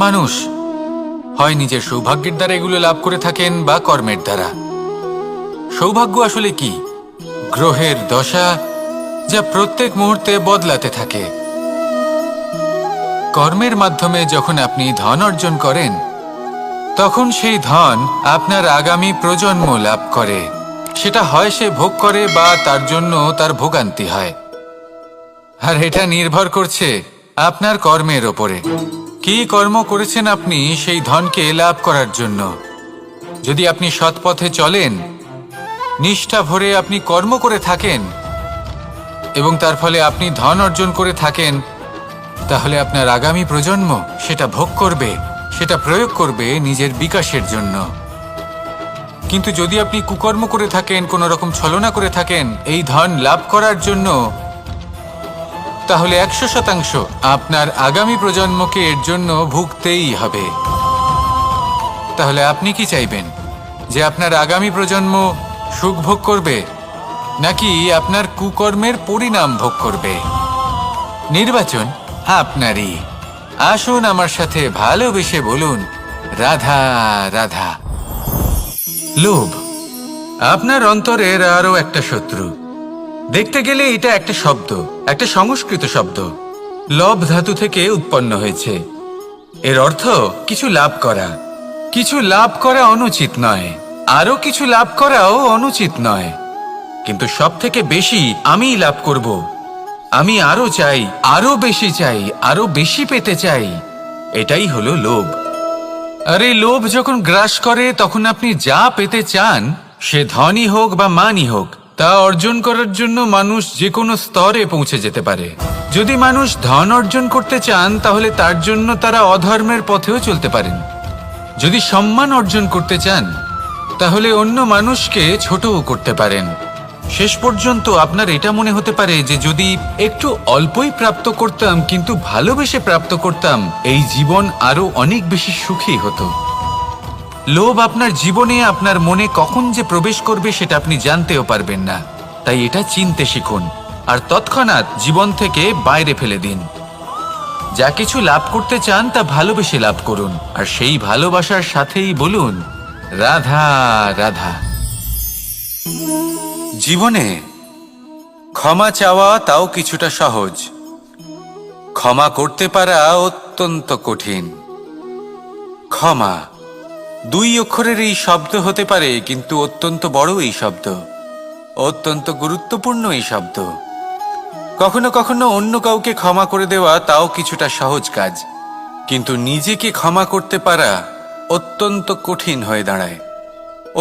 মানুষ হয় নিজের সৌভাগ্যের দ্বারা এগুলো লাভ করে থাকেন বা কর্মের দ্বারা। সৌভাগ্য আসলে কি? গ্রহের দশা যা প্রত্যেক মুহূর্তে বদলাতে থাকে। কর্মের মাধ্যমে যখন আপনি ধন অর্জন করেন, তখন সেই ধন আপনার আগামী প্রজন্ম লাভ করে। সেটা হয় সে ভোগ করে বা তার জন্য তার ভোগান্তি হয়। আর এটা নির্ভর করছে আপনার কর্মের ওপরে। কি কর্ম করেছেন আপনি সেই ধনকে লাভ করার জন্য? যদি আপনি সৎ পথে চলেন, নিষ্ঠা ভরে আপনি কর্ম করে থাকেন এবং তার ফলে আপনি ধন অর্জন করে থাকেন, তাহলে আপনার আগামী প্রজন্ম সেটা ভোগ করবে, সেটা প্রয়োগ করবে নিজের বিকাশের জন্য। কিন্তু যদি আপনি কুকর্ম করে থাকেন, কোনো রকম ছলনা করে থাকেন এই ধন লাভ করার জন্য, তাহলে 100% আপনার আগামী প্রজন্মকে এর জন্য ভুগতেই হবে। তাহলে আপনি কি চাইবেন? যে আপনার আগামী প্রজন্ম সুখ ভোগ করবে, নাকি আপনার কুকর্মের পরিণাম ভোগ করবে? নির্বাচন আপনারই। আসুন আমার সাথে ভালোবেসে বলুন, রাধা রাধা। লোভ আপনার অন্তরের আরো একটা শত্রু। দেখতে গেলে এটা একটা শব্দ, একটা সংস্কৃত শব্দ। লব ধাতু থেকে উৎপন্ন হয়েছে। এর অর্থ কিছু লাভ করা। কিছু লাভ করা অনুচিত নয়, আরো কিছু লাভ করাও অনুচিত নয়, কিন্তু সব থেকে বেশি আমিই লাভ করব, আমি আরো চাই, আরো বেশি চাই, আরো বেশি পেতে চাই। এটাই হলো লোভ। আর এই লোভ যখন গ্রাস করে, তখন আপনি যা পেতে চান, সে ধনই হোক বা মানই হোক, তা অর্জন করার জন্য মানুষ যে কোনো স্তরে পৌঁছে যেতে পারে। যদি মানুষ ধন অর্জন করতে চান, তাহলে তার জন্য তারা অধর্মের পথেও চলতে পারেন। যদি সম্মান অর্জন করতে চান, তাহলে অন্য মানুষকে ছোটও করতে পারেন। শেষ পর্যন্ত আপনার এটা মনে হতে পারে যে যদি একটু অল্পই প্রাপ্ত করতাম, কিন্তু ভালোবেসে প্রাপ্ত করতাম, এই জীবন আরো অনেক বেশি সুখী হতো। লোভ আপনার জীবনে, আপনার মনে কখন যে প্রবেশ করবে সেটা আপনি জানতেও পারবেন না। তাই এটা চিনতে শিখুন আর তৎক্ষণাৎ জীবন থেকে বাইরে ফেলে দিন। যা কিছু লাভ করতে চান তা ভালোবেসে লাভ করুন, আর সেই ভালোবাসার সাথেই বলুন, রাধা রাধা। জীবনে ক্ষমা চাওয়া তাও কিছুটা সহজ, ক্ষমা করতে পারা অত্যন্ত কঠিন। ক্ষমা 2 অক্ষরের এই শব্দ হতে পারে, কিন্তু অত্যন্ত বড় এই শব্দ, অত্যন্ত গুরুত্বপূর্ণ এই শব্দ। কখনো কখনো অন্য কাউকে ক্ষমা করে দেওয়া তাও কিছুটা সহজ কাজ, কিন্তু নিজেকে ক্ষমা করতে পারা অত্যন্ত কঠিন হয়ে দাঁড়ায়।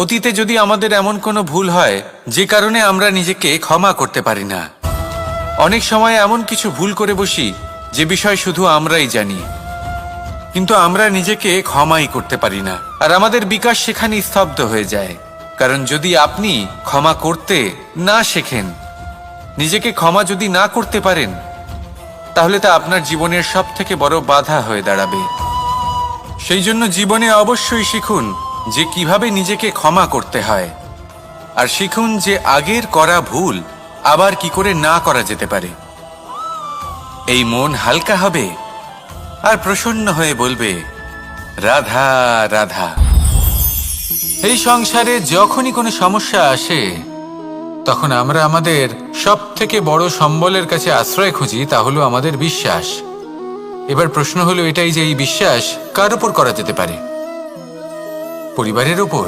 অতীতে যদি আমাদের এমন কোনো ভুল হয় যে কারণে আমরা নিজেকে ক্ষমা করতে পারি না, অনেক সময় এমন কিছু ভুল করে বসি যে বিষয় শুধু আমরাই জানি, কিন্তু আমরা নিজেকে ক্ষমাই করতে পারি না, আর আমাদের বিকাশ সেখানে স্তব্ধ হয়ে যায়। কারণ যদি আপনি ক্ষমা করতে না শেখেন, নিজেকে ক্ষমা যদি না করতে পারেন, তাহলে তা আপনার জীবনের সব থেকে বড় বাধা হয়ে দাঁড়াবে। সেই জন্য জীবনে অবশ্যই শিখুন যে কিভাবে নিজেকে ক্ষমা করতে হয়, আর শিখুন যে আগের করা ভুল আবার কি করে না করা যেতে পারে। এই মন হালকা হবে আর প্রসন্ন হয়ে বলবে, রাধা রাধা। এই সংসারে যখনই কোনো সমস্যা আসে, তখন আমরা আমাদের সব থেকে বড় সম্বলের কাছে আশ্রয় খুঁজি, তা হলো আমাদের বিশ্বাস। এবার প্রশ্ন হলো এটাই যে এই বিশ্বাস কার ওপর করা যেতে পারে? পরিবারের ওপর,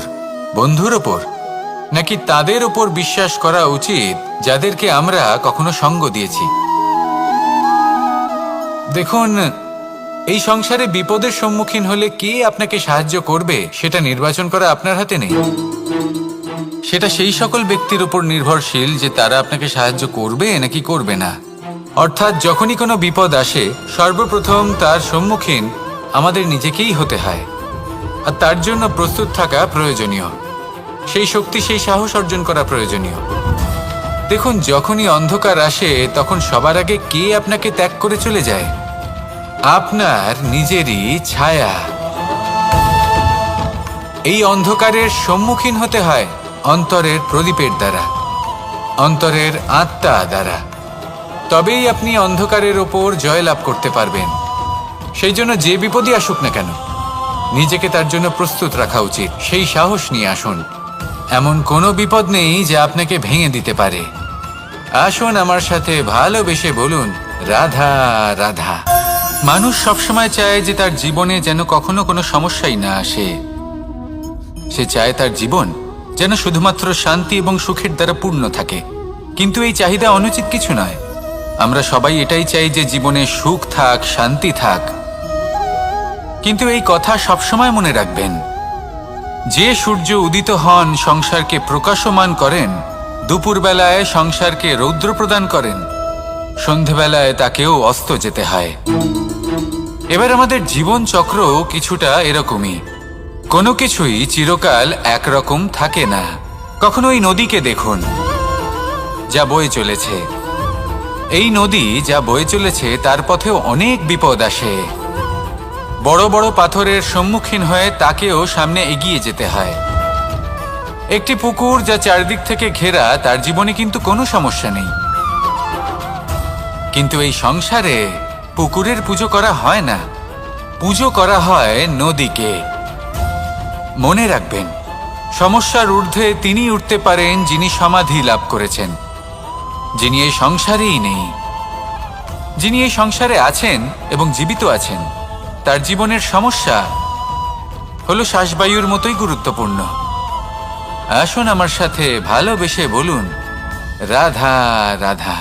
বন্ধুর ওপর, নাকি তাদের ওপর বিশ্বাস করা উচিত যাদেরকে আমরা কখনো সঙ্গ দিয়েছি? দেখুন, এই সংসারে বিপদের সম্মুখীন হলে কে আপনাকে সাহায্য করবে সেটা নির্বাচন করা আপনার হাতে নেই। সেটা সেই সকল ব্যক্তির উপর নির্ভরশীল যে তারা আপনাকে সাহায্য করবে নাকি করবে না। অর্থাৎ যখনই কোনো বিপদ আসে, সর্বপ্রথম তার সম্মুখীন আমাদের নিজেকেই হতে হয়, আর তার জন্য প্রস্তুত থাকা প্রয়োজনীয়। সেই শক্তি, সেই সাহস অর্জন করা প্রয়োজনীয়। দেখুন, যখনই অন্ধকার আসে, তখন সবার আগে কে আপনাকে ত্যাগ করে চলে যায়? আপনার নিজেরই ছায়া। এই অন্ধকারের সম্মুখীন হতে হয় অন্তরের প্রদীপের দ্বারা, অন্তরের আত্মা দ্বারা। তবেই আপনি অন্ধকারের ওপর জয়লাভ করতে পারবেন। সেই জন্য যে বিপদই আসুক না কেন নিজেকে তার জন্য প্রস্তুত রাখা উচিত। সেই সাহস নিয়ে আসুন। এমন কোনো বিপদ নেই যা আপনাকে ভেঙে দিতে পারে। আসুন আমার সাথে ভালোবেসে বলুন, রাধা রাধা। মানুষ সবসময় চায় যে তার জীবনে যেন কখনো কোনো সমস্যাই না আসে। সে চায় তার জীবন যেন শুধুমাত্র শান্তি এবং সুখের দ্বারা পূর্ণ থাকে। কিন্তু এই চাহিদা অনুচিত কিছু নয়। আমরা সবাই এটাই চাই যে জীবনে সুখ থাক, শান্তি থাক। কিন্তু এই কথা সবসময় মনে রাখবেন, যে সূর্য উদিত হন সংসারকে প্রকাশমান করেন, দুপুরবেলায় সংসারকে রৌদ্র প্রদান করেন, সন্ধেবেলায় তাকেও অস্ত যেতে হয়। এবার আমাদের জীবন চক্র কিছুটা এরকমই। কোনো কিছুই চিরকাল একরকম থাকে না। কখনো এই নদীকে দেখুন যা বয়ে চলেছে। এই নদী যা বয়ে চলেছে তার পথেও অনেক বিপদ আসে। বড় বড় পাথরের সম্মুখীন হয়ে তাকেও সামনে এগিয়ে যেতে হয়। একটি পুকুর যা চারদিক থেকে ঘেরা, তার জীবনে কিন্তু কোনো সমস্যা নেই। কিন্তু এই সংসারে পুকুরের পুজো করা হয় না, পুজো করা হয় নদীকে। মনে রাখবেন, সমস্যার ঊর্ধ্বে তিনি উঠতে পারেন যিনি সমাধি লাভ করেছেন, যিনি এই সংসারেই নেই। যিনি এই সংসারে আছেন এবং জীবিত আছেন, তার জীবনের সমস্যা হলো শ্বাসবায়ুর মতোই গুরুত্বপূর্ণ। আসুন আমার সাথে ভালোবেসে বলুন, রাধা রাধা।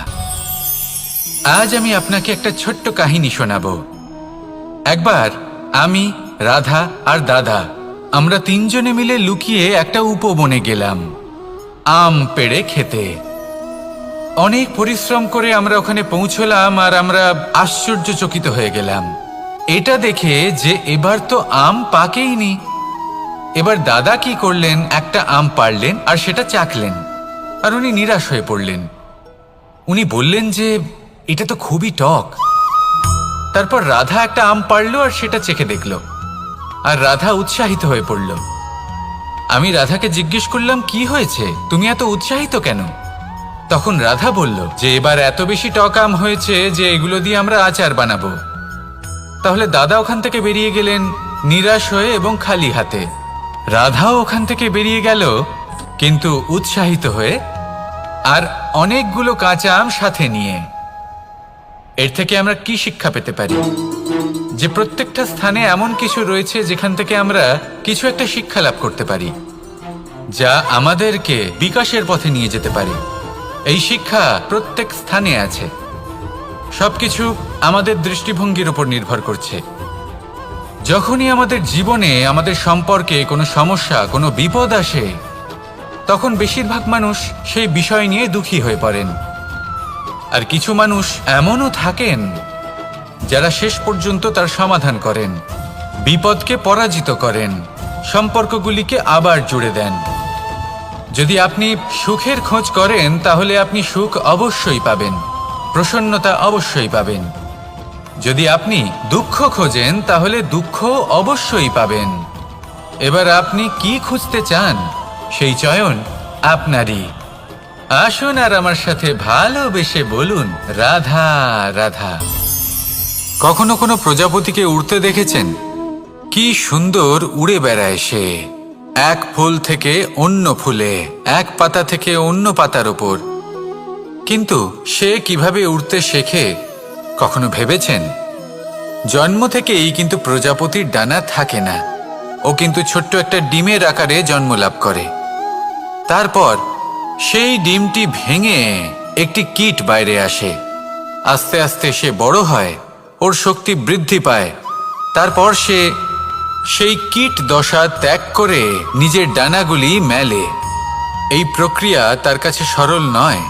আজ আমি আপনাকে একটা ছোট্ট কাহিনী শোনাবো। একবার আমি, রাধা আর দাদা, আমরা তিনজনে মিলে লুকিয়ে একটা উপবনে গেলাম আম পেড়ে খেতে। অনেক পরিশ্রম করে আমরা ওখানে পৌঁছলাম আর আমরা আশ্চর্যচকিত হয়ে গেলাম এটা দেখে যে এবার তো আম পাকেইনি। এবার দাদা কি করলেন, একটা আম পাড়লেন আর সেটা চাখলেন, আর উনি নিরাশ হয়ে পড়লেন। উনি বললেন যে এটা তো খুবই টক। তারপর রাধা একটা আম পাড়লো আর সেটা চেখে দেখল, আর রাধা উৎসাহিত হয়ে পড়ল। আমি রাধাকে জিজ্ঞেস করলাম, কি হয়েছে, তুমি এত উৎসাহিত কেন? তখন রাধা বলল যে এবার এত বেশি টক আম হয়েছে যে এগুলো দিয়ে আমরা আচার বানাবো। তাহলে দাদা ওখান থেকে বেরিয়ে গেলেন নিরাশ হয়ে এবং খালি হাতে। রাধাও ওখান থেকে বেরিয়ে গেল কিন্তু উৎসাহিত হয়ে, আর অনেকগুলো কাঁচা আম সাথে নিয়ে। এর থেকে আমরা কি শিক্ষা পেতে পারি? যে প্রত্যেকটা স্থানে এমন কিছু রয়েছে যেখান থেকে আমরা কিছু একটা শিক্ষা লাভ করতে পারি, যা আমাদেরকে বিকাশের পথে নিয়ে যেতে পারে। এই শিক্ষা প্রত্যেক স্থানে আছে। সবকিছু আমাদের দৃষ্টিভঙ্গির উপর নির্ভর করছে। যখনই আমাদের জীবনে, আমাদের সম্পর্কে কোনো সমস্যা, কোনো বিপদ আসে, তখন বেশিরভাগ মানুষ সেই বিষয় নিয়ে দুঃখী হয়ে পড়েন। আর কিছু মানুষ এমনও থাকেন যারা শেষ পর্যন্ত তার সমাধান করেন, বিপদকে পরাজিত করেন, সম্পর্কগুলিকে আবার জুড়ে দেন। যদি আপনি সুখের খোঁজ করেন তাহলে আপনি সুখ অবশ্যই পাবেন, প্রসন্নতা অবশ্যই পাবেন। যদি আপনি দুঃখ খোঁজেন তাহলে দুঃখ অবশ্যই পাবেন। এবার আপনি কি খুঁজতে চান, সেই চয়ন আপনারই। আসুন আর আমার সাথে ভালোবেসে বলুন, রাধা রাধা। কখনো কোনো প্রজাপতিকে উড়তে দেখেছেন? কি সুন্দর উড়ে বেড়ায় সে, এক ফুল থেকে অন্য ফুলে, এক পাতা থেকে অন্য পাতার উপর। কিন্তু সে কিভাবে উড়তে শেখে কখনো ভেবেছেন? জন্ম থেকেই কিন্তু প্রজাপতির ডানা থাকে না। ও কিন্তু ছোট্ট একটা ডিমের আকারে জন্ম লাভ করে। তারপর সেই ডিমটি ভেঙে একটি কীট বাইরে আসে। আস্তে আস্তে সে বড় হয়, ওর শক্তি বৃদ্ধি পায়। তারপর সে সেই কীট দশা ত্যাগ করে নিজের ডানাগুলি মেলে। এই প্রক্রিয়া তার কাছে সরল নয়,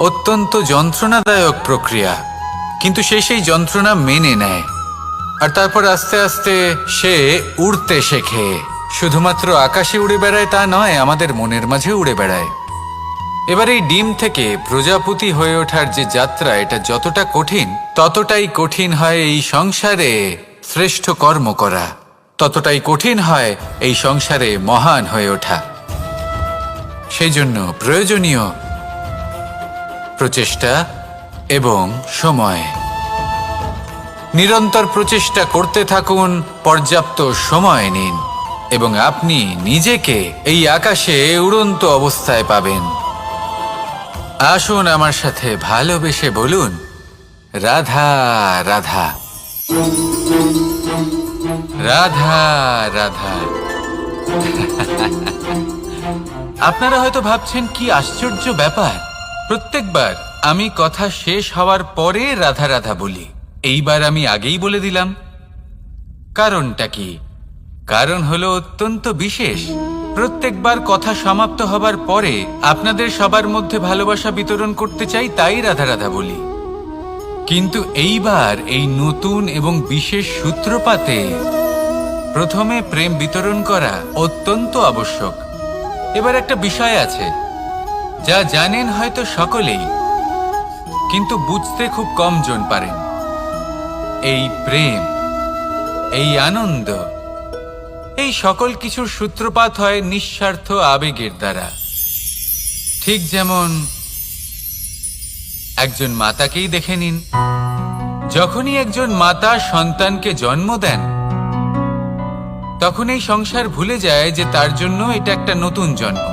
অত্যন্ত যন্ত্রণাদায়ক প্রক্রিয়া, কিন্তু সে সেই যন্ত্রণা মেনে নেয়। আর তারপর আস্তে আস্তে সে উড়তে শেখে। শুধুমাত্র আকাশে উড়ে বেড়ায় তা নয়, আমাদের মনের মাঝে উড়ে বেড়ায়। এবার এই ডিম থেকে প্রজাপতি হয়ে ওঠার যে যাত্রা, এটা যতটা কঠিন, ততটাই কঠিন হয় এই সংসারে শ্রেষ্ঠ কর্ম করা, ততটাই কঠিন হয় এই সংসারে মহান হয়ে ওঠা। সেই জন্য প্রয়োজনীয় প্রচেষ্টা এবং সময়। নিরন্তর প্রচেষ্টা করতে থাকুন, পর্যাপ্ত সময় নিন এবং আপনি নিজেকে এই আকাশে উড়ন্ত অবস্থায় পাবেন। আসুন আমার সাথে ভালোবেসে বলুন, রাধা রাধা, রাধা রাধা। আপনারা হয়তো ভাবছেন কি আশ্চর্য ব্যাপার, প্রত্যেকবার আমি কথা শেষ হওয়ার পরে রাধা রাধা বলি। এইবার আমি আগেই বলে দিলাম। কারণটা কি? কারণ হলো অত্যন্ত বিশেষ। প্রত্যেকবার কথা সমাপ্ত হবার পরে আপনাদের সবার মধ্যে ভালোবাসা বিতরণ করতে চাই, তাই রাধা রাধা বলি। কিন্তু এইবার এই নতুন এবং বিশেষ সূত্রপাতে প্রথমে প্রেম বিতরণ করা অত্যন্ত আবশ্যক। এবার একটা বিষয় আছে যা জানেন হয়তো সকলেই, কিন্তু বুঝতে খুব কম জন পারেন। এই প্রেম, এই আনন্দ, এই সকল কিছুর সূত্রপাত হয় নিঃস্বার্থ আবেগের দ্বারা। ঠিক যেমন একজন মাতাকেই দেখে নিন। যখনই একজন মাতা সন্তানকে জন্ম দেন, তখন এই সংসার ভুলে যায় যে তার জন্য এটা একটা নতুন জন্ম।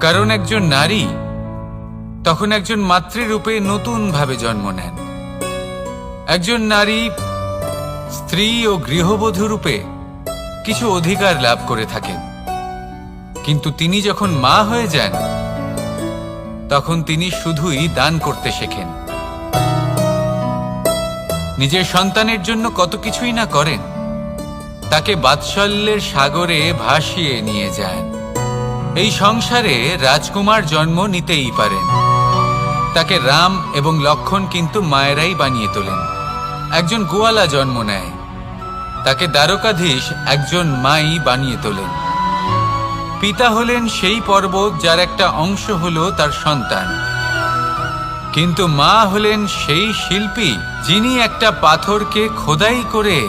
কারণ একজন নারী তখন একজন মাতৃরূপে নতুন ভাবে জন্ম নেন। একজন নারী স্ত্রী ও গৃহবধূ রূপে কিছু অধিকার লাভ করে থাকেন, কিন্তু তিনি যখন মা হয়ে যান তখন তিনি শুধুই দান করতে শেখেন। নিজের সন্তানের জন্য কত কিছুই না করেন, তাকে বাৎসল্যের সাগরে ভাসিয়ে নিয়ে যান। এই সংসারে রাজকুমার জন্ম নিতেই পারেন, তাকে রাম এবং লক্ষ্মণ কিন্তু মায়েরাই বানিয়ে তোলেন। একজন গোয়ালা জন্ম নেয়, তাকে দ্বারকাধীশ একজন মাই বানিয়ে তোলেন। পিতা হলেন সেই পর্বত যার একটা অংশ হলো তার সন্তান, কিন্তু মা হলেন সেই শিল্পী যিনি একটা পাথরকে খোদাই করে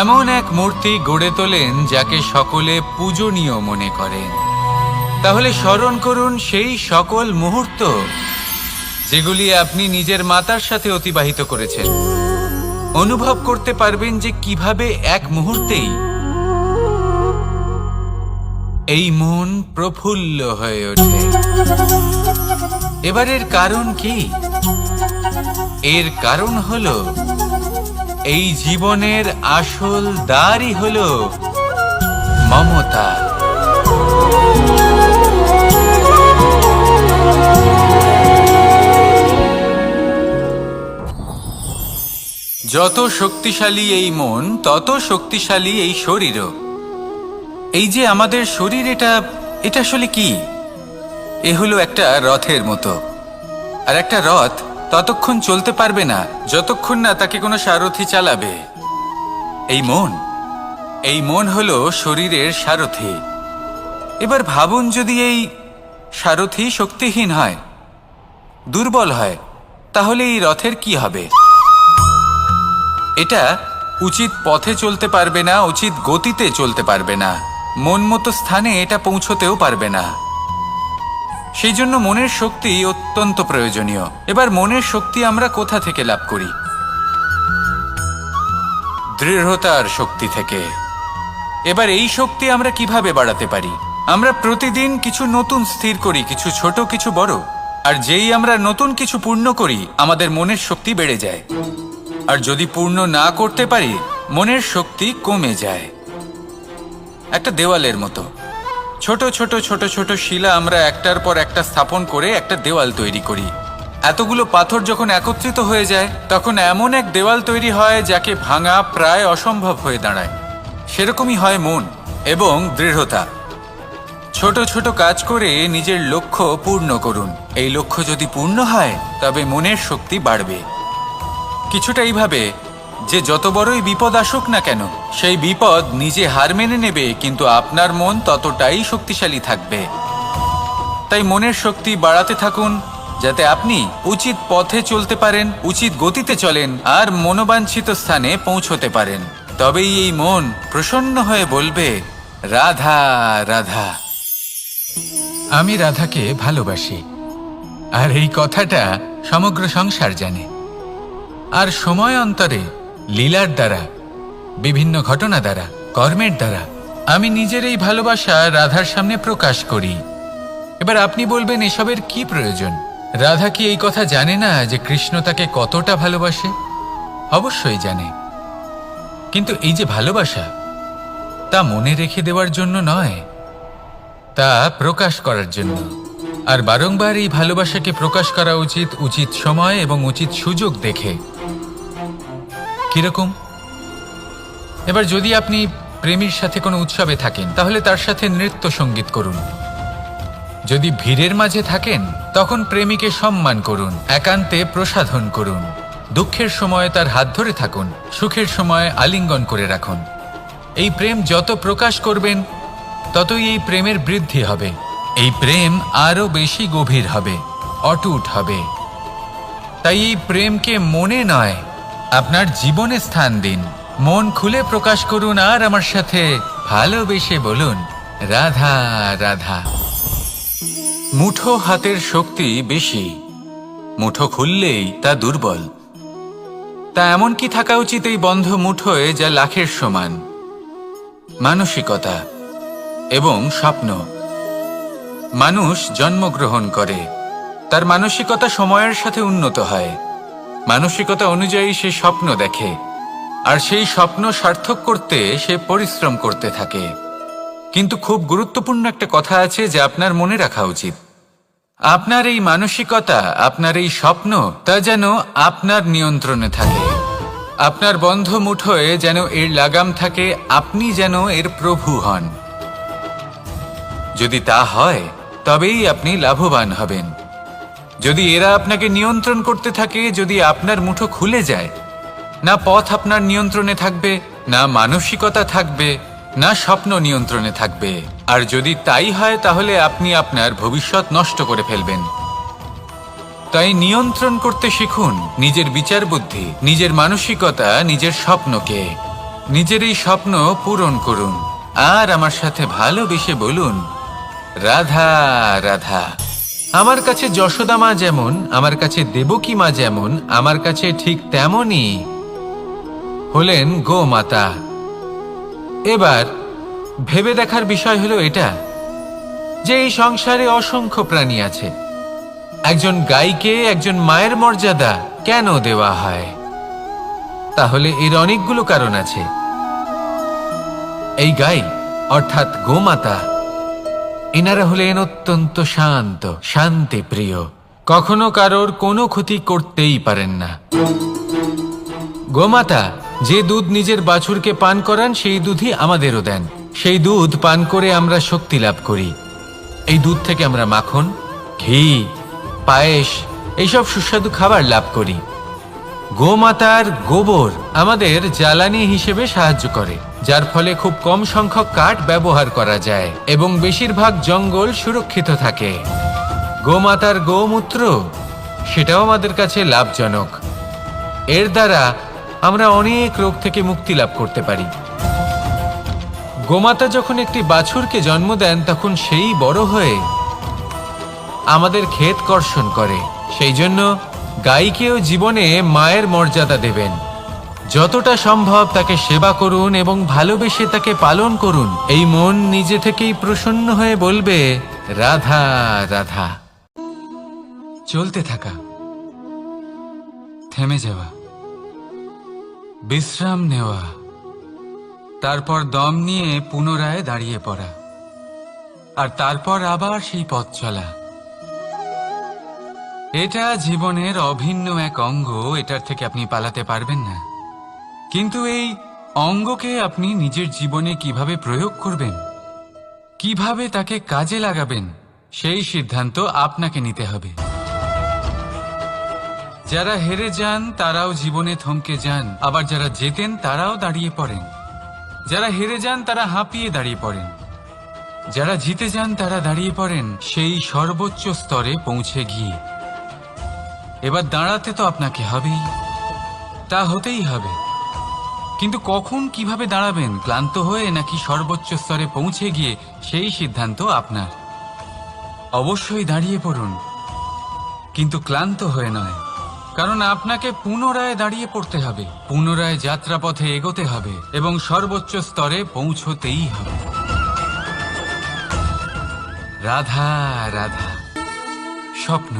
এমন এক মূর্তি গড়ে তোলেন যাকে সকলে পূজনীয় মনে করেন। তাহলে স্মরণ করুন সেই সকল মুহূর্ত যেগুলি আপনি নিজের মাতার সাথে অতিবাহিত করেছেন। অনুভব করতে পারবেন যে কিভাবে এক মুহূর্তেই এই মন প্রফুল্ল হয়ে ওঠে। এবারের কারণ কি? এর কারণ হলো এই জীবনের আসল দ্বারই হলো মমতা। যত শক্তিশালী এই মন, তত শক্তিশালী এই শরীরও। এই যে আমাদের শরীর, এটা আসলে কি? এ হলো একটা রথের মতো। আর একটা রথ ততক্ষণ চলতে পারবে না যতক্ষণ না তাকে কোনো সারথি চালাবে। এই মন হলো শরীরের সারথি। এবার ভাবুন, যদি এই সারথি শক্তিহীন হয়, দুর্বল হয়, তাহলে এই রথের কি হবে? এটা উচিত পথে চলতে পারবে না, উচিত গতিতে চলতে পারবে না, মন মতো স্থানে এটা পৌঁছতেও পারবে না। সেই জন্য মনের শক্তি অত্যন্ত প্রয়োজনীয়। এবার মনের শক্তি আমরা কোথা থেকে লাভ করি? দৃঢ়তার শক্তি থেকে। এবার এই শক্তি আমরা কিভাবে বাড়াতে পারি? আমরা প্রতিদিন কিছু নতুন স্থির করি, কিছু ছোট কিছু বড়। আর যেই আমরা নতুন কিছু পূর্ণ করি, আমাদের মনের শক্তি বেড়ে যায়। আর যদি পূর্ণ না করতে পারি, মনের শক্তি কমে যায়। একটা দেওয়ালের মতো ছোট ছোট ছোট ছোট শিলা আমরা একটার পর একটা স্থাপন করে একটা দেওয়াল তৈরি করি। এতগুলো পাথর যখন একত্রিত হয়ে যায়, তখন এমন এক দেওয়াল তৈরি হয় যাকে ভাঙা প্রায় অসম্ভব হয়ে দাঁড়ায়। সেরকমই হয় মন এবং দৃঢ়তা। ছোট ছোট কাজ করে নিজের লক্ষ্য পূর্ণ করুন। এই লক্ষ্য যদি পূর্ণ হয়, তবে মনের শক্তি বাড়বে। কিছুটা এইভাবে যে যত বড়ই বিপদ আসুক না কেন, সেই বিপদ নিজে হার মেনে নেবে, কিন্তু আপনার মন ততটাই শক্তিশালী থাকবে। তাই মনের শক্তি বাড়াতে থাকুন, যাতে আপনি উচিত পথে চলতে পারেন, উচিত গতিতে চলেন আর মনোবাঞ্ছিত স্থানে পৌঁছতে পারেন। তবেই এই মন প্রসন্ন হয়ে বলবে, রাধা রাধা। আমি রাধাকে ভালোবাসি, আর এই কথাটা সমগ্র সংসার জানে। আর সময় অন্তরে লীলার দ্বারা, বিভিন্ন ঘটনা দ্বারা, কর্মের দ্বারা আমি নিজের এই ভালোবাসা রাধার সামনে প্রকাশ করি। এবার আপনি বলবেন, এসবের কি প্রয়োজন? রাধা কি এই কথা জানে না যে কৃষ্ণ তাকে কতটা ভালোবাসে? অবশ্যই জানে, কিন্তু এই যে ভালোবাসা, তা মনে রেখে দেওয়ার জন্য নয়, তা প্রকাশ করার জন্য। আর বারংবার এই ভালোবাসাকে প্রকাশ করা উচিত, উচিত সময় এবং উচিত সুযোগ দেখে। কিরকম? এবার যদি আপনি প্রেমীর সাথে কোনো উৎসবে থাকেন, তাহলে তার সাথে নৃত্য সঙ্গীত করুন। যদি ভিড়ের মাঝে থাকেন, তখন প্রেমীকে সম্মান করুন, একান্তে প্রসাধন করুন। দুঃখের সময় তার হাত ধরে থাকুন, সুখের সময় আলিঙ্গন করে রাখুন। এই প্রেম যত প্রকাশ করবেন, ততই এই প্রেমের বৃদ্ধি হবে। এই প্রেম আরো বেশি গভীর হবে, অটুট হবে। তাই এই প্রেমকে মনে নয়, আপনার জীবনে স্থান দিন। মন খুলে প্রকাশ করুন আর আমার সাথে ভালোবেসে বলুন, রাধা রাধা। মুঠো হাতের শক্তি বেশি, মুঠো খুললেই তা দুর্বল। তা এমন কি থাকা উচিত এই বন্ধ মুঠোয় যা লাখের সমান? মানসিকতা এবং স্বপ্ন। মানুষ জন্মগ্রহণ করে, তার মানসিকতা সময়ের সাথে উন্নত হয়। মানসিকতা অনুযায়ী সে স্বপ্ন দেখে, আর সেই স্বপ্ন সার্থক করতে সে পরিশ্রম করতে থাকে। কিন্তু খুব গুরুত্বপূর্ণ একটা কথা আছে যা আপনার মনে রাখা উচিত। আপনার এই মানসিকতা, আপনার এই স্বপ্ন, তা যেন আপনার নিয়ন্ত্রণে থাকে। আপনার বন্ধ মুঠোয় যেন এর লাগাম থাকে, আপনি যেন এর প্রভু হন। যদি তা হয়, তবেই আপনি লাভবান হবেন। যদি এরা আপনাকে নিয়ন্ত্রণ করতে থাকে, যদি আপনার মুঠো খুলে যায়, না পথ আপনার নিয়ন্ত্রণে থাকবে, না মানসিকতা থাকবে, না স্বপ্ন নিয়ন্ত্রণে থাকবে। আর যদি তাই হয়, তাহলে আপনি আপনার ভবিষ্যৎ নষ্ট করে ফেলবেন। তাই নিয়ন্ত্রণ করতে শিখুন নিজের বিচার বুদ্ধি, নিজের মানসিকতা, নিজের স্বপ্নকে। নিজের এই স্বপ্ন পূরণ করুন আর আমার সাথে ভালোবেসে বলুন, রাধা রাধা। আমার কাছে যশোদা মা যেমন, আমার কাছে দেবকী মা যেমন, আমার কাছে ঠিক তেমনই হলেন গোমাতা। এবার ভেবে দেখার বিষয় হলো এটা যে এই সংসারে অসংখ্য প্রাণী আছে। একজন গাইকে একজন মায়ের মর্যাদা কেন দেওয়া হয়? তাহলে এর অনেকগুলো কারণ আছে। এই গাই অর্থাৎ গোমাতা, এনারা হলেন অত্যন্ত শান্ত, শান্তিপ্রিয়, কখনো কারোর কোনো ক্ষতি করতেই পারেন না। গোমাতা যে দুধ নিজের বাছুরকে পান করান, সেই দুধই আমাদেরও দেন। সেই দুধ পান করে আমরা শক্তি লাভ করি। এই দুধ থেকে আমরা মাখন, ঘি, পায়েস, এইসব সুস্বাদু খাবার লাভ করি। গোমাতার গোবর আমাদের জ্বালানি হিসেবে সাহায্য করে, যার ফলে খুব কম সংখ্যক কাঠ ব্যবহার করা যায় এবং বেশিরভাগ জঙ্গল সুরক্ষিত থাকে। গোমাতার গোমূত্র, সেটাও আমাদের কাছে লাভজনক। এর দ্বারা আমরা অনেক রোগ থেকে মুক্তি লাভ করতে পারি। গোমাতা যখন একটি বাছুরকে জন্ম দেন, তখন সেই বড় হয়ে আমাদের ক্ষেত কর্ষণ করে। সেই জন্য গাইকেও জীবনে মায়ের মর্যাদা দেবেন। যতটা সম্ভব তাকে সেবা করুন এবং ভালোবেসে তাকে পালন করুন। এই মন নিজে থেকেই প্রসন্ন হয়ে বলবে, রাধা রাধা। চলতে থাকা, থেমে যাওয়া, বিশ্রাম নেওয়া, তারপর দম নিয়ে পুনরায় দাঁড়িয়ে পড়া, আর তারপর আবার সেই পথ চলা। এটা জীবনের অভিন্ন এক অঙ্গ, এটার থেকে আপনি পালাতে পারবেন না। কিন্তু এই অঙ্গকে আপনি নিজের জীবনে কিভাবে প্রয়োগ করবেন, কিভাবে তাকে কাজে লাগাবেন, সেই সিদ্ধান্ত আপনাকে নিতে হবে। যারা হেরে যান তারাও জীবনে থমকে যান, আবার যারা জেতেন তারাও দাঁড়িয়ে পড়েন। যারা হেরে যান তারা হাঁপিয়ে দাঁড়িয়ে পড়েন, যারা জিতে যান তারা দাঁড়িয়ে পড়েন সেই সর্বোচ্চ স্তরে পৌঁছে গিয়ে। এবার দাঁড়াতে তো আপনাকে হবেই, তা হতেই হবে। কিন্তু কখন, কিভাবে দাঁড়াবেন, ক্লান্ত হয়ে নাকি সর্বোচ্চ স্তরে পৌঁছে গিয়ে, সেই সিদ্ধান্ত আপনার। অবশ্যই দাঁড়িয়ে পড়ুন, কিন্তু ক্লান্ত হয়ে নয়। কারণ আপনাকে পুনরায় দাঁড়িয়ে পড়তে হবে, পুনরায় যাত্রাপথে এগোতে হবে এবং সর্বোচ্চ স্তরে পৌঁছতেই হবে। রাধা রাধা। স্বপ্ন,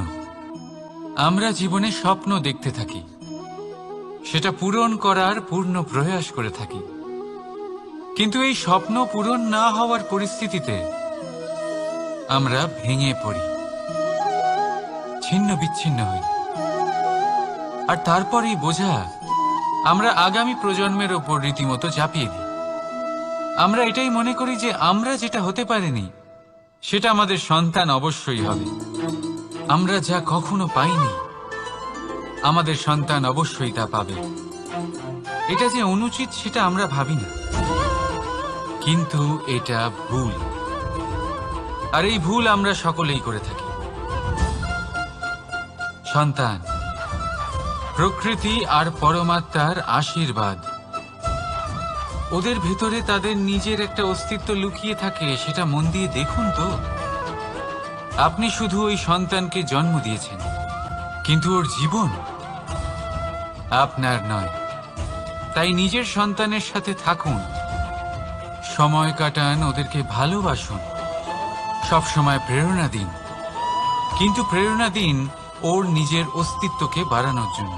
আমরা জীবনে স্বপ্ন দেখতে থাকি, সেটা পূরণ করার পূর্ণ প্রয়াস করে থাকি, কিন্তু এই স্বপ্ন পূরণ না হওয়ার পরিস্থিতিতে আমরা ভেঙে পড়ি, ছিন্ন বিচ্ছিন্ন হই। আর তারপরেই বোঝা আমরা আগামী প্রজন্মের ওপর রীতিমতো চাপিয়ে দিই। আমরা এটাই মনে করি যে আমরা যেটা হতে পারিনি সেটা আমাদের সন্তান অবশ্যই হবে। আমরা যা কখনো পাইনি আমাদের সন্তান অবশ্যই তা পাবে। এটা যে অনুচিত সেটা আমরা ভাবি না, কিন্তু এটা ভুল। আর এই ভুল আমরা সকলেই করে থাকি। সন্তান প্রকৃতি আর পরমাত্মার আশীর্বাদ। ওদের ভেতরে তাদের নিজের একটা অস্তিত্ব লুকিয়ে থাকে, সেটা মন দিয়ে দেখুন তো। আপনি শুধু ওই সন্তানকে জন্ম দিয়েছেন, কিন্তু ওর জীবন আপনার নয়। তাই নিজের সন্তানের সাথে থাকুন, সময় কাটান, ওদেরকে ভালোবাসুন, সবসময় প্রেরণা দিন, কিন্তু প্রেরণা দিন ওর নিজের অস্তিত্বকে বাড়ানোর জন্য,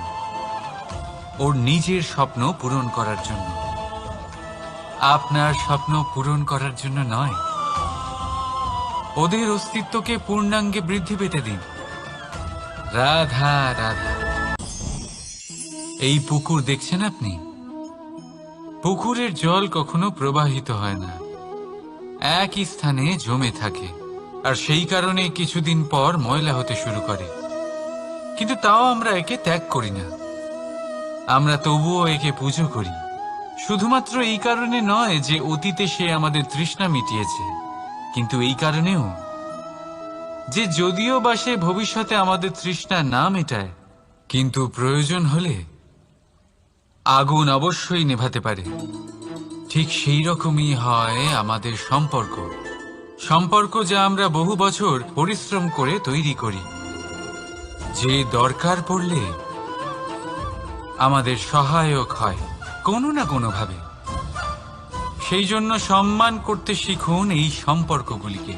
ওর নিজের স্বপ্ন পূরণ করার জন্য, আপনার স্বপ্ন পূরণ করার জন্য নয়। ওদের অস্তিত্বকে পূর্ণাঙ্গে বৃদ্ধি পেতে দিন। রাধা রাধা। এই পুকুর দেখছেন আপনি? পুকুরের জল কখনো প্রবাহিত হয় না, একই স্থানে জমে থাকে, আর সেই কারণে কিছুদিন পর ময়লা হতে শুরু করে। কিন্তু তাও আমরা একে ত্যাগ করি না, আমরা তবুও একে পুজো করি। শুধুমাত্র এই কারণে নয় যে অতীতে সে আমাদের তৃষ্ণা মিটিয়েছে, কিন্তু এই কারণেও যে যদিও বা সে ভবিষ্যতে আমাদের তৃষ্ণা না মেটায়, কিন্তু প্রয়োজন হলে আগুন অবশ্যই নেভাতে পারে। ঠিক সেই রকমই হয় আমাদের সম্পর্ক, সম্পর্ক যা আমরা বহু বছর পরিশ্রম করে তৈরি করি, যে দরকার পড়লে আমাদের সহায়ক হয় কোনো না কোনোভাবে। সেই জন্য সম্মান করতে শিখুন এই সম্পর্কগুলিকে,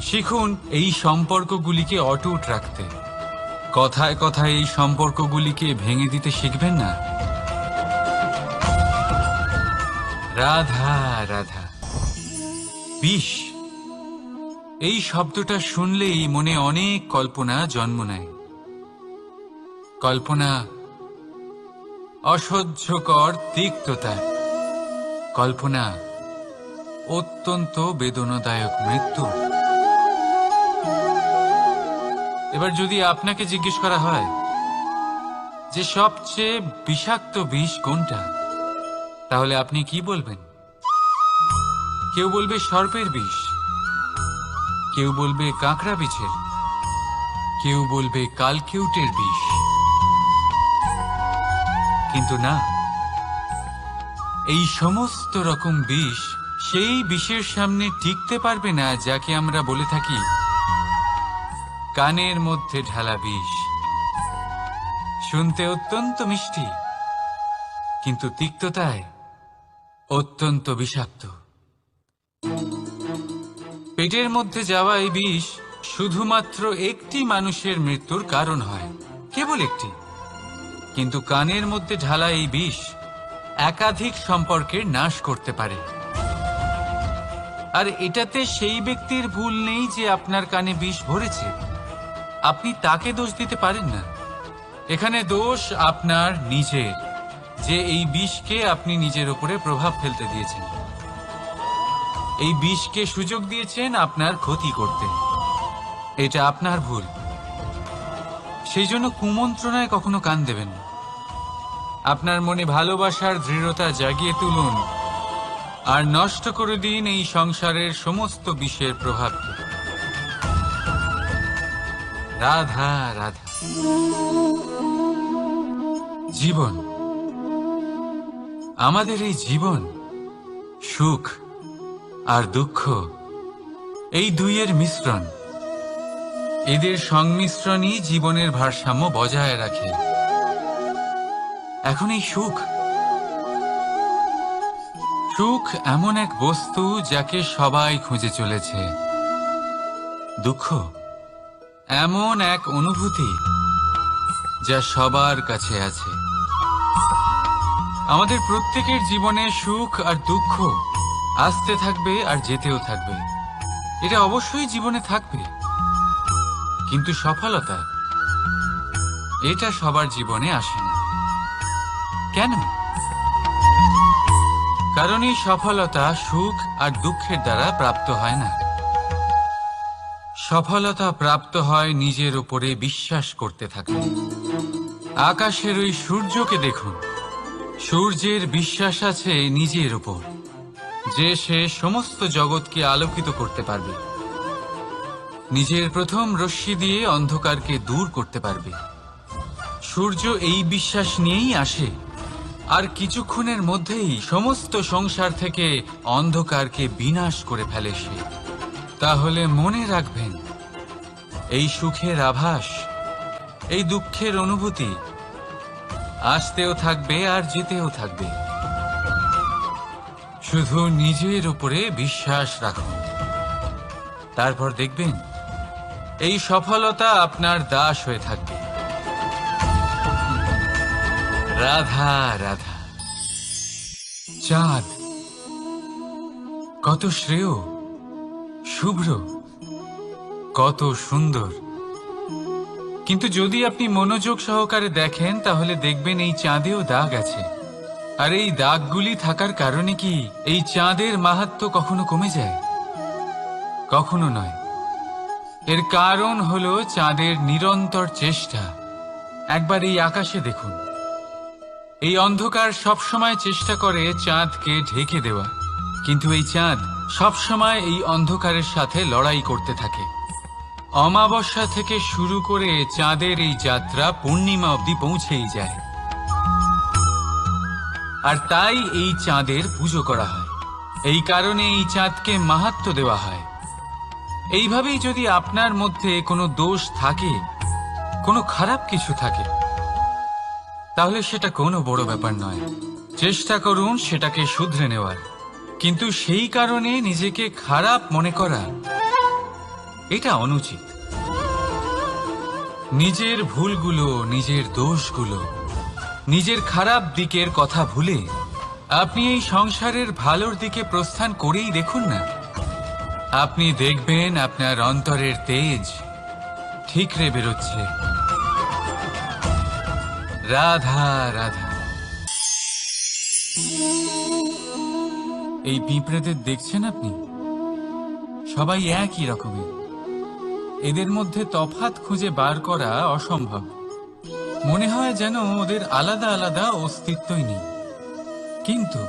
শিখুন এই সম্পর্কগুলিকে অটুট রাখতে। কথায় কথায় এই সম্পর্কগুলিকে ভেঙে দিতে শিখবেন না। রাধা রাধা। বিষ, এই শব্দটা শুনলেই মনে অনেক কল্পনা জন্ম নেয়। কল্পনা অসহ্যকর তিক্ততা, কল্পনা অত্যন্ত বেদনাদায়ক মৃত্যু। এবার যদি আপনাকে জিজ্ঞেস করা হয় যে সবচেয়ে বিষাক্ত বিষ কোনটা, তাহলে আপনি কি বলবেন? কেউ বলবে সর্পের বিষ, কেউ বলবে কাঁকড়া বিছের, কেউ বলবে কালকিউটের বিষ। কিন্তু না, এই সমস্ত রকম বিষ সেই বিষের সামনে টিকতে পারবে না যাকে আমরা বলে থাকি কানের মধ্যে ঢালা বিষ। শুনতে অত্যন্ত মিষ্টি, কিন্তু তিক্ততায় অত্যন্ত বিষাক্ত। পেটের মধ্যে যাওয়া এই বিষ শুধুমাত্র একটি মানুষের মৃত্যুর কারণ হয়, কেবল একটি। কিন্তু কানের মধ্যে ঢালা এই বিষ একাধিক সম্পর্কের নাশ করতে পারে। আর এটাতে সেই ব্যক্তির ভুল নেই যে আপনার কানে বিষ ভরেছে, আপনি তাকে দোষ দিতে পারেন না। এখানে দোষ আপনার নিজের, যে এই বিষকে আপনি নিজের উপরে প্রভাব ফেলতে দিয়েছেন, এই বিষকে সুযোগ দিয়েছেন আপনার ক্ষতি করতে। এটা আপনার ভুল। সেই জন্য কুমন্ত্রণায় কখনো কান দেবেন না। আপনার মনে ভালোবাসার দৃঢ়তা জাগিয়ে তুলুন আর নষ্ট করে দিন এই সংসারের সমস্ত বিষের প্রভাবকে। রাধা রাধা। জীবন, আমাদের এই জীবন, সুখ আর দুঃখ, এই দুইয়ের মিশ্রণ। এদের সংমিশ্রণই জীবনের ভারসাম্য বজায় রাখে। এখন এই সুখ, সুখ এমন এক বস্তু যাকে সবাই খুঁজে চলেছে। দুঃখ এমন এক অনুভূতি যা সবার কাছে আছে। আমাদের প্রত্যেকের জীবনে সুখ আর দুঃখ আসতে থাকবে আর যেতেও থাকবে। এটা অবশ্যই জীবনে থাকবে, কিন্তু সফলতা এটা সবার জীবনে আসে না। কেন? কারণ এই সফলতা সুখ আর দুঃখের দ্বারা প্রাপ্ত হয় না। সফলতা প্রাপ্ত হয় নিজের উপরে বিশ্বাস করতে থাকলে। আকাশের ওই সূর্যকে দেখুন, সূর্যের বিশ্বাস আছে নিজের উপর যে সে সমস্ত জগৎকে আলোকিত করতে পারবে, নিজের প্রথম রশ্মি দিয়ে অন্ধকারকে দূর করতে পারবে। সূর্য এই বিশ্বাস নিয়েই আসে, আর কিছুক্ষণের মধ্যেই সমস্ত সংসার থেকে অন্ধকারকে বিনাশ করে ফেলে সে। তাহলে মনে রাখবেন, এই সুখের আভাস, এই দুঃখের অনুভূতি আসতেও থাকবে আর যেতেও থাকবে। শুধু নিজের উপরে বিশ্বাস রাখুন, তারপর দেখবেন এই সফলতা আপনার দাস হয়ে থাকবে। রাধা রাধা। চাঁদ কত শ্রেয়, শুভ্র, কত সুন্দর, কিন্তু যদি আপনি মনোযোগ সহকারে দেখেন তাহলে দেখবেন এই চাঁদেও দাগ আছে। আর এই দাগগুলি থাকার কারণে কি এই চাঁদের মাহাত্ম্য কখনো কমে যায়? কখনো নয়। এর কারণ হলো চাঁদের নিরন্তর চেষ্টা। একবার এই আকাশে দেখুন, এই অন্ধকার সবসময় চেষ্টা করে চাঁদকে ঢেকে দেওয়া, কিন্তু এই চাঁদ সবসময় এই অন্ধকারের সাথে লড়াই করতে থাকে। অমাবস্যা থেকে শুরু করে চাঁদের এই যাত্রা পূর্ণিমা অবধি পৌঁছেই যায়। আর তাই এই চাঁদের পুজো করা হয়, এই কারণে এই চাঁদকে মাহাত্ম্য দেওয়া হয়। এইভাবেই যদি আপনার মধ্যে কোনো দোষ থাকে, কোনো খারাপ কিছু থাকে, তাহলে সেটা কোনো বড় ব্যাপার নয়। চেষ্টা করুন সেটাকে শুধরে নেওয়ার, কিন্তু সেই কারণে নিজেকে খারাপ মনে করা এটা অনুচিত। নিজের ভুলগুলো, নিজের দোষগুলো, নিজের খারাপ দিকের কথা ভুলে আপনি এই সংসারের ভালোর দিকে প্রস্থান করেই দেখুন না। আপনি দেখবেন আপনার অন্তরের তেজ ঠিকরে বেরোচ্ছে। রাধা রাধা। এই পিঁপড়েদের দেখছেন আপনি? সবাই একই রকমের। এদের মধ্যে তফাৎ খুঁজে বার করা অসম্ভব। মনে হয় যেন ওদের আলাদা আলাদা অস্তিত্বই নেই। কিন্তু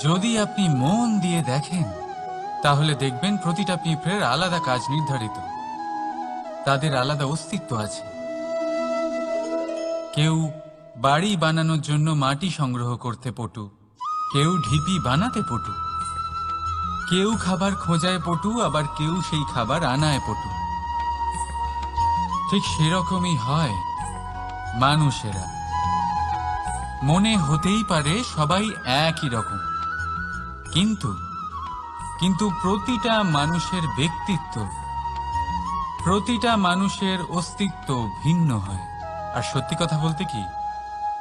যদি আপনি মন দিয়ে দেখেন তাহলে দেখবেন প্রতিটা পিঁপড়ের আলাদা কাজ নির্ধারিত, তাদের আলাদা অস্তিত্ব আছে। কেউ বাড়ি বানানোর জন্য মাটি সংগ্রহ করতে পটু, কেউ ঢিপি বানাতে পটু, কেউ খাবার খোঁজায় পটু, আবার কেউ সেই খাবার আনায় পটু। ঠিক সেরকমই হয় মানুষেরা। মনে হতেই পারে সবাই একই রকম, কিন্তু কিন্তু প্রতিটা মানুষের ব্যক্তিত্ব, প্রতিটা মানুষের অস্তিত্ব ভিন্ন হয়। আর সত্যি কথা বলতে কি,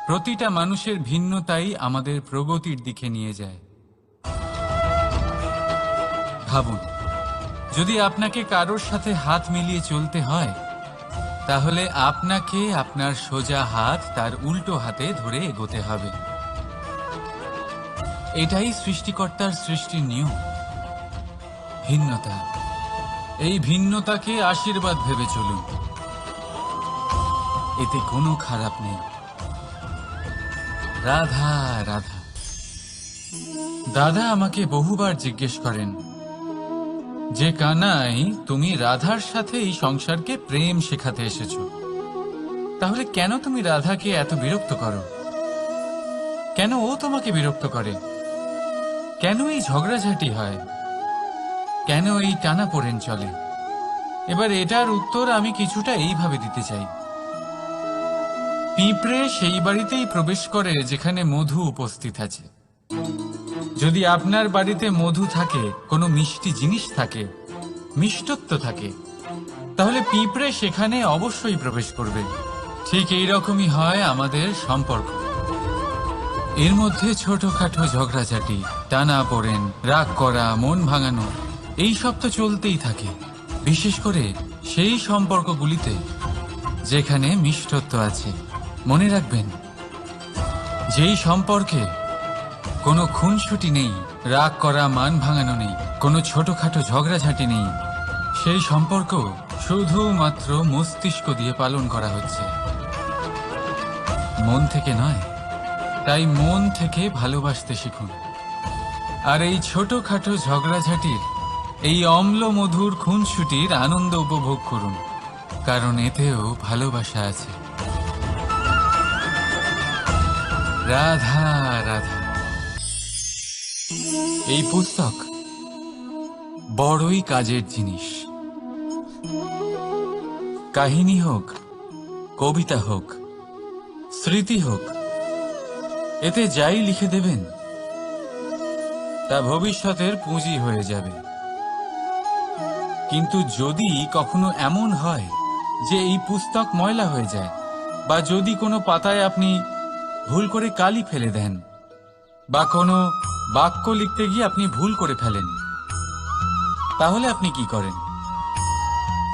প্রতিটা মানুষের ভিন্নতাই আমাদের প্রগতির দিকে নিয়ে যায়। ভাবুন, যদি আপনাকে কারোর সাথে হাত মিলিয়ে চলতে হয়, তাহলে আপনাকে আপনার সোজা হাত তার উল্টো হাতে ধরে এগোতে হবে। এটাই সৃষ্টিকর্তার সৃষ্টির নিয়ম। ভিন্নতা, এই ভিন্নতাকে আশীর্বাদ ভেবে চলুন, এতে কোনো খারাপ নেই। রাধা রাধা। দাদা আমাকে বহুবার জিজ্ঞেস করেন যে কানাই, তুমি রাধার সাথে এই সংসারকে প্রেম শেখাতে এসেছো, তাহলে কেন তুমি রাধাকে এত বিরক্ত করো? কেন ও তোমাকে বিরক্ত করে? কেন এই ঝগড়াঝাটি হয়? কেন এই টানাপোড়েন চলে? এবার এটার উত্তর আমি কিছুটা এইভাবে দিতে চাই। পিঁপড়ে সেই বাড়িতেই প্রবেশ করে যেখানে মধু উপস্থিত আছে। যদি আপনার বাড়িতে মধু থাকে, কোনো মিষ্টি জিনিস থাকে, মিষ্টত্ব থাকে, তাহলে পিঁপড়ে সেখানে অবশ্যই প্রবেশ করবে। ঠিক এই রকমই হয় আমাদের সম্পর্ক। এর মধ্যে ছোটখাটো ঝগড়াঝাটি, টানাপোড়েন, রাগ করা, মন ভাঙানো, এই সব তো চলতেই থাকে, বিশেষ করে সেই সম্পর্কগুলিতে যেখানে মিষ্টত্ব আছে। মনে রাখবেন, যেই সম্পর্কে কোনো খুনসুটি নেই, রাগ করা, মান ভাঙানো নেই, কোনো ছোটখাটো ঝগড়াঝাটি নেই, সেই সম্পর্ক শুধুমাত্র মস্তিষ্ক দিয়ে পালন করা হচ্ছে, মন থেকে নয়। তাই মন থেকে ভালোবাসতে শিখুন। আর এই ছোটখাটো ঝগড়াঝাটির, এই অম্ল মধুর খুনসুটির আনন্দ উপভোগ করুন, কারণ এতেও ভালোবাসা আছে। রাধা রাধা। এই পুস্তক বড়ই কাজের জিনিস। কাহিনী হোক, কবিতা হোক, স্মৃতি হোক, এতে যাই লিখে দেবেন তা ভবিষ্যতের পুঁজি হয়ে যাবে। কিন্তু যদি কখনো এমন হয় যে এই পুস্তক ময়লা হয়ে যায়, বা যদি কোনো পাতায় আপনি ভুল করে কালি ফেলে দেন, বা কোনো বাক্য লিখতে গিয়ে আপনি ভুল করে ফেলেন, তাহলে আপনি কি করেন?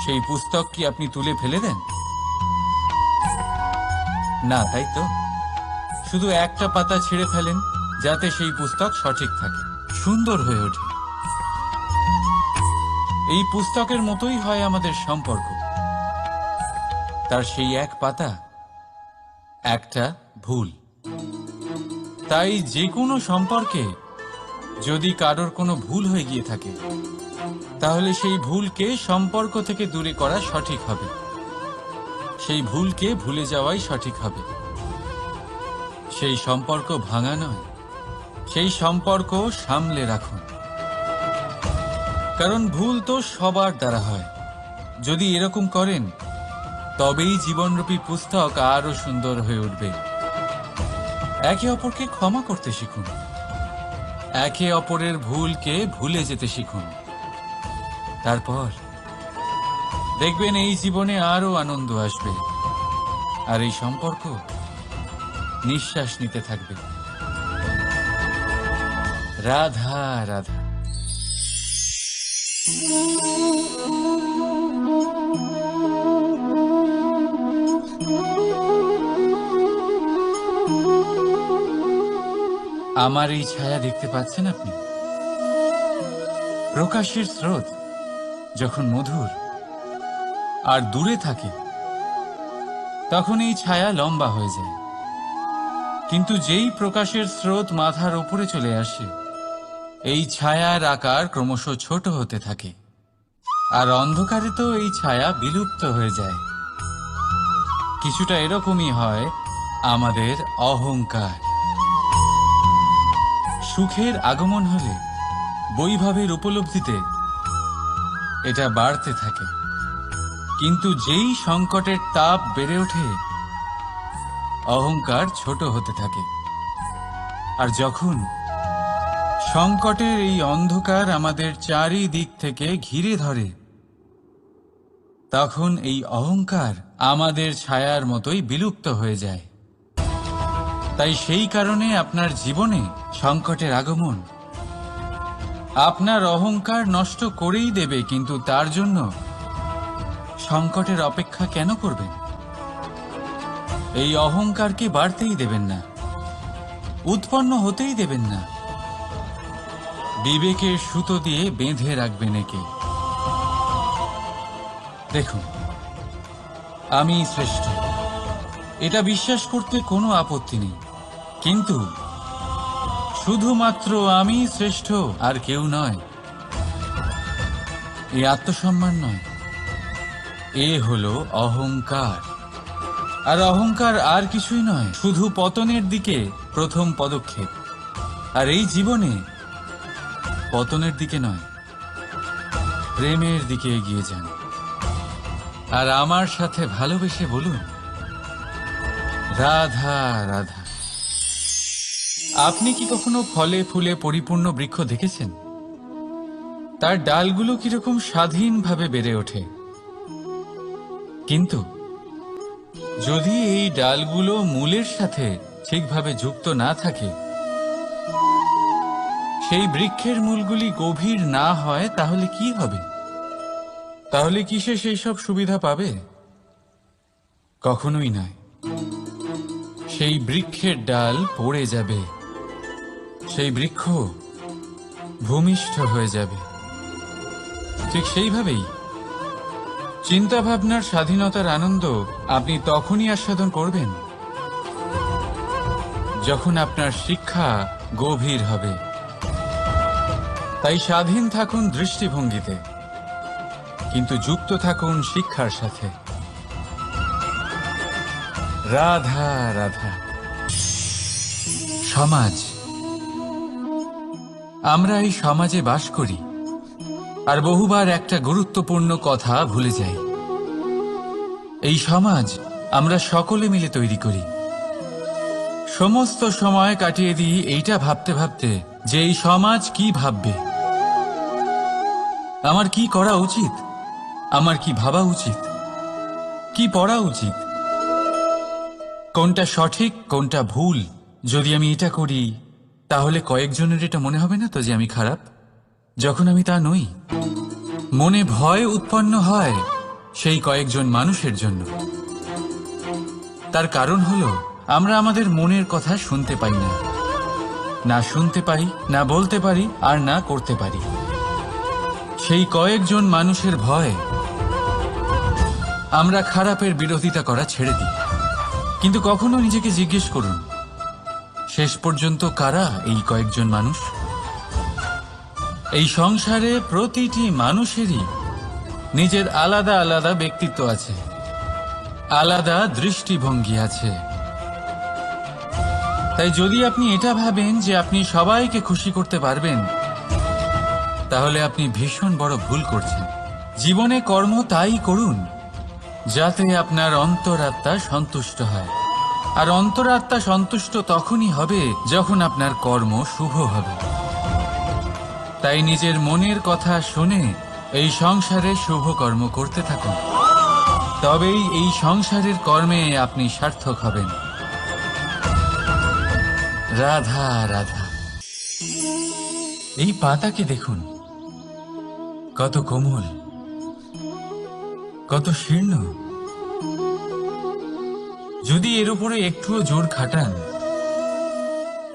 সেই পুস্তক কি আপনি তুলে ফেলে দেন? না, তাই তো। শুধু একটা পাতা ছিঁড়ে ফেলেন, যাতে সেই পুস্তক সঠিক থাকে, সুন্দর হয়ে ওঠে। এই পুস্তকের মতোই হয় আমাদের সম্পর্ক। তার সেই এক পাতা, একটা ভুল। তাই যে কোনো সম্পর্কে যদি কারোর কোনো ভুল হয়ে গিয়ে থাকে, তাহলে সেই ভুলকে সম্পর্ক থেকে দূরে করা সঠিক হবে। সেই ভুলকে ভুলে যাওয়াই সঠিক হবে। সেই সম্পর্ক ভাঙা নয়, সেই সম্পর্ক সামলে রাখুন। কারণ ভুল তো সবার দ্বারা হয়। যদি এরকম করেন, তবেই জীবনরূপী পুস্তক আরো সুন্দর হয়ে উঠবে। একে অপরকে ক্ষমা করতে শিখুন, একে অপরের ভুলকে ভুলে যেতে শিখুন। তারপর দেখবেন এই জীবনে আরো আনন্দ আসবে, আর এই সম্পর্ক নিঃশ্বাস নিতে থাকবে। রাধা রাধা। আমার এই ছায়া দেখতে পাচ্ছেন আপনি? প্রকাশের স্রোত যখন মধুর আর দূরে থাকে, তখন এই ছায়া লম্বা হয়ে যায়। কিন্তু যেই প্রকাশের স্রোত মাথার উপরে চলে আসে, এই ছায়ার আকার ক্রমশ ছোট হতে থাকে, আর অন্ধকারে তো এই ছায়া বিলুপ্ত হয়ে যায়। কিছুটা এরকমই হয় আমাদের অহংকার। সুখের আগমন হলে, বৈভবের উপলব্ধিতে এটা বাড়তে থাকে। কিন্তু যেই সংকটের তাপ বেড়ে ওঠে, অহংকার ছোট হতে থাকে। আর যখন সংকটের এই অন্ধকার আমাদের চারিদিক থেকে ঘিরে ধরে, তখন এই অহংকার আমাদের ছায়ার মতোই বিলুপ্ত হয়ে যায়। তাই সেই কারণে আপনার জীবনে সংকটের আগমন আপনার অহংকার নষ্ট করেই দেবে, কিন্তু তার জন্য সংকটের অপেক্ষা কেন করবেন? এই অহংকারকে বাড়তেই দেবেন না, উৎপন্ন হতেই দেবেন না। বিবেকের সুতো দিয়ে বেঁধে রাখবেন একে। দেখুন, আমি শ্রেষ্ঠ, এটা বিশ্বাস করতে কোনো আপত্তি নেই। কিন্তু শুধুমাত্র আমি শ্রেষ্ঠ, আর কেউ নয়, এই আত্মসম্মান নয়, এ হলো অহংকার। আর অহংকার আর কিছুই নয়, শুধু পতনের দিকে প্রথম পদক্ষেপ। আর এই জীবনে পতনের দিকে নয়, প্রেমের দিকে এগিয়ে যান। আর আমার সাথে ভালোবেসে বলুন, রাধা রাধা। আপনি কি কখনো ফলে ফুলে পরিপূর্ণ বৃক্ষ দেখেছেন? তার ডালগুলো কিরকম স্বাধীনভাবে বেড়ে ওঠে, কিন্তু যদি এই ডালগুলো মূলের সাথে ঠিকভাবে যুক্ত না থাকে, সেই বৃক্ষের মূলগুলি গভীর না হয়, তাহলে কি হবে? তাহলে কি সে সেই সব সুবিধা পাবে? কখনোই নয়। সেই বৃক্ষের ডাল পড়ে যাবে, সেই বৃক্ষ ভূমিষ্ঠ হয়ে যাবে। ঠিক সেইভাবেই চিন্তা ভাবনার স্বাধীনতার আনন্দ আপনি তখনই আস্বাদন করবেন যখন আপনার শিক্ষা গভীর হবে। তাই স্বাধীন থাকুন দৃষ্টিভঙ্গিতে, কিন্তু যুক্ত থাকুন শিক্ষার সাথে। রাধা রাধা। সমাজ, আমরা এই সমাজে বাস করি আর বহুবার একটা গুরুত্বপূর্ণ কথা ভুলে যাই। এই সমাজ আমরা সকলে মিলে তৈরি করি। সমস্ত সময় কাটিয়ে দিই এইটা ভাবতে ভাবতে যে এই সমাজ কি ভাববে, আমার কি করা উচিত, আমার কি ভাবা উচিত, কি পড়া উচিত, কোনটা সঠিক কোনটা ভুল। যদি আমি এটা করি তাহলে কয়েকজনের এটা মনে হবে না তো যে আমি খারাপ, যখন আমি তা নই। মনে ভয় উৎপন্ন হয় সেই কয়েকজন মানুষের জন্য। তার কারণ হলো আমরা আমাদের মনের কথা শুনতে পাই না, না শুনতে পাই, না বলতে পারি, আর না করতে পারি। সেই কয়েকজন মানুষের ভয় আমরা খারাপের বিরোধিতা করা ছেড়ে দিই। কিন্তু কখনো নিজেকে জিজ্ঞেস করুন, শেষ পর্যন্ত কারা এই কয়েকজন মানুষ? এই সংসারে প্রতিটি মানুষেরই নিজের আলাদা আলাদা ব্যক্তিত্ব আছে, আলাদা দৃষ্টিভঙ্গি আছে। তাই যদি আপনি এটা ভাবেন যে আপনি সবাইকে খুশি করতে পারবেন, তাহলে আপনি ভীষণ বড় ভুল করছেন। জীবনে কর্ম তাই করুন যাতে আপনার অন্তরাত্মা সন্তুষ্ট হয়, আর অন্তরাত্মা সন্তুষ্ট তখনই হবে যখন আপনার কর্ম শুভ হবে। তাই নিজের মনের কথা শুনে এই সংসারে শুভ কর্ম করতে থাকুন, তবেই এই সংসারের কর্মে আপনি সার্থক হবেন। রাধা রাধা। এই পাতাকে দেখুন, কত কোমল, কত শীর্ণ। যদি এর উপরে একটুও জোর খাটান,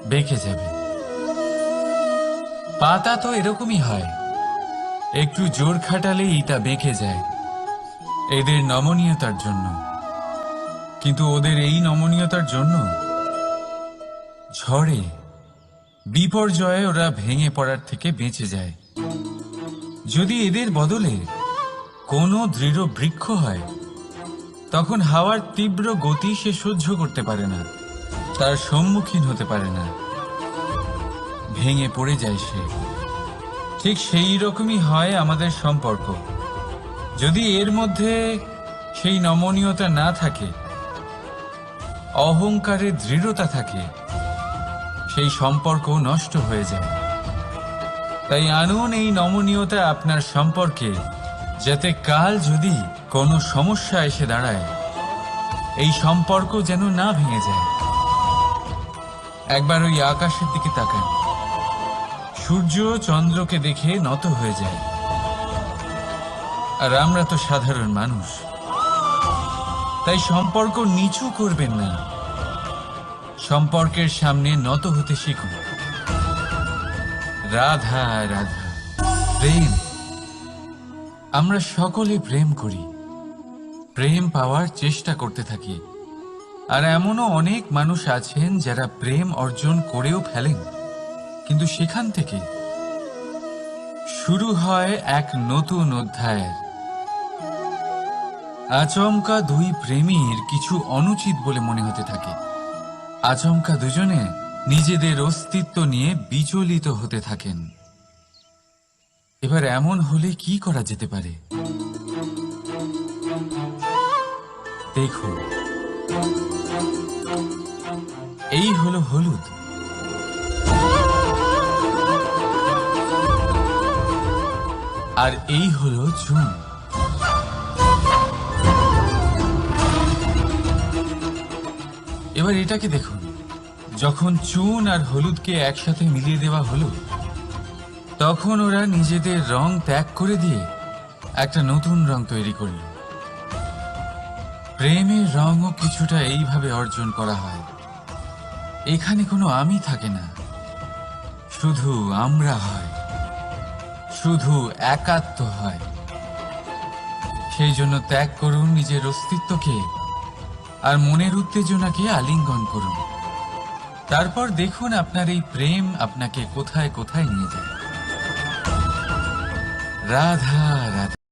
বেঁকে যাবে। পাতা তো এরকমই হয়, একটু জোর খাটালেই তা বেঁকে যায় এদের নমনীয়তার জন্য। কিন্তু ওদের এই নমনীয়তার জন্য ঝড়ে বিপর্যয়ে ওরা ভেঙে পড়ার থেকে বেঁচে যায়। যদি এদের বদলে কোনো দৃঢ় বৃক্ষ হয়, তখন হাওয়ার তীব্র গতি সে সহ্য করতে পারে না, তার সম্মুখীন হতে পারে না, ভেঙে পড়ে যায় সে। ঠিক সেই রকমই হয় আমাদের সম্পর্ক। যদি এর মধ্যে সেই নমনীয়তা না থাকে, অহংকারের দৃঢ়তা থাকে, সেই সম্পর্ক নষ্ট হয়ে যায়। তাই আনুন এই নমনীয়তা আপনার সম্পর্কে, যাতে কাল যদি কোনো সমস্যা এসে দাঁড়ায়, এই সম্পর্ক যেন না ভেঙে যায়। একবার ওই আকাশের দিকে তাকান, সূর্য চন্দ্রকে দেখে নত হয়ে যায়, আর আমরা তো সাধারণ মানুষ। তাই সম্পর্ক নিচু করবেন না, সম্পর্কের সামনে নত হতে শিখুন। রাধা রাধা। প্রেম, আমরা সকলে প্রেম করি, প্রেম পাওয়ার চেষ্টা করতে থাকি। আর এমনও অনেক মানুষ আছেন যারা প্রেম অর্জন করেও ফেলেন, কিন্তু সেখান থেকে শুরু হয় এক নতুন অধ্যায়ের। আচমকা দুই প্রেমীর কিছু অনুচিত বলে মনে হতে থাকে, আচমকা দুজনে নিজেদের অস্তিত্ব নিয়ে বিচলিত হতে থাকেন। এবার এমন হলে কি করা যেতে পারে? দেখুন, এই হলো হলুদ, আর এই হলো চুন। এবার এটাকে দেখুন, যখন চুন আর হলুদকে একসাথে মিলিয়ে দেওয়া হলো, তখন ওরা নিজেদের রং ত্যাগ করে দিয়ে একটা নতুন রং তৈরি করল। প্রেমের রঙও কিছুটা এইভাবে অর্জন করা হয়। এখানে কোনো আমি থাকে না, শুধু আমরা হয়, শুধু একাত্ম হয়। সেই জন্য ত্যাগ করুন নিজের অস্তিত্বকে, আর মনের উত্তেজনাকে আলিঙ্গন করুন। তারপর দেখুন আপনার এই প্রেম আপনাকে কোথায় কোথায় নিয়ে যায়। রাধা রাধা।